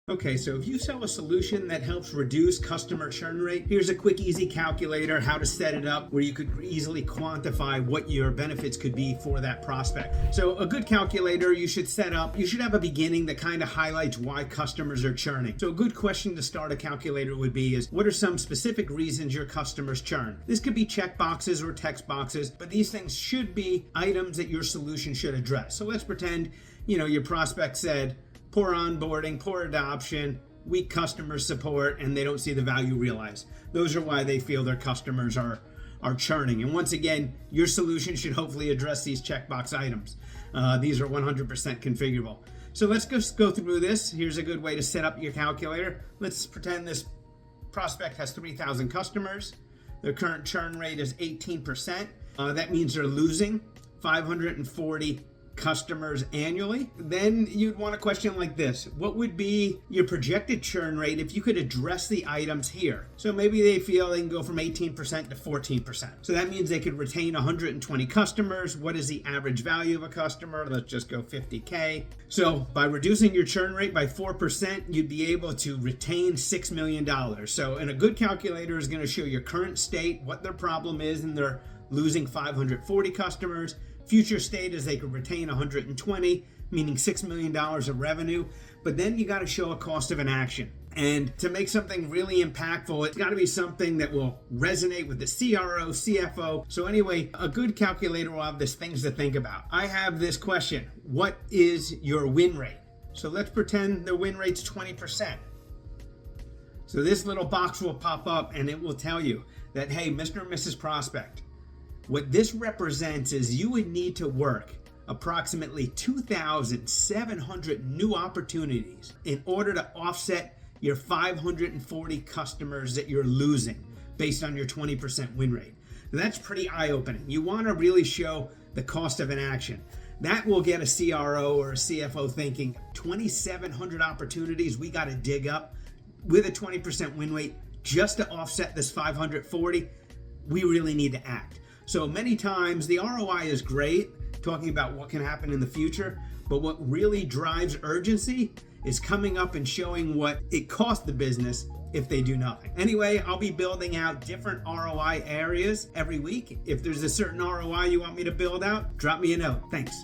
Okay, so if you sell a solution that helps reduce customer churn rate, here's a quick, easy calculator, how to set it up where you could easily quantify what your benefits could be for that prospect. So a good calculator you should set up, you should have a beginning that kind of highlights why customers are churning. So a good question to start a calculator would be what are some specific reasons your customers churn? This could be check boxes or text boxes, but these things should be items that your solution should address. So let's pretend, your prospect said, poor onboarding, poor adoption, weak customer support, and they don't see the value realized. Those are why they feel their customers are churning. And once again, your solution should hopefully address these checkbox items. These are 100% configurable. So let's just go through this. Here's a good way to set up your calculator. Let's pretend this prospect has 3,000 customers. Their current churn rate is 18%. That means they're losing 540 customers annually. Then you'd want a question like this: what would be your projected churn rate if you could address the items here? So maybe they feel they can go from 18% to 14%. So that means they could retain 120 customers. What is the average value of a customer? Let's just go 50K. So by reducing your churn rate by 4%, you'd be able to retain $6 million. So, and a good calculator is going to show your current state, what their problem is, and they're losing 540 customers. Future state is they could retain 120, meaning $6 million of revenue. But then you got to show a cost of an action. And to make something really impactful, it's got to be something that will resonate with the CRO, CFO. So anyway, a good calculator will have these things to think about. I have this question: what is your win rate? So let's pretend the win rate's 20%. So this little box will pop up and it will tell you that, hey, Mr. and Mrs. Prospect, what this represents is you would need to work approximately 2,700 new opportunities in order to offset your 540 customers that you're losing based on your 20% win rate. That's pretty eye-opening. You want to really show the cost of an action. That will get a CRO or a CFO thinking, 2,700 opportunities we got to dig up with a 20% win rate just to offset this 540. We really need to act. So many times the ROI is great, talking about what can happen in the future, but what really drives urgency is coming up and showing what it costs the business if they do nothing. Anyway, I'll be building out different ROI areas every week. If there's a certain ROI you want me to build out, drop me a note. Thanks.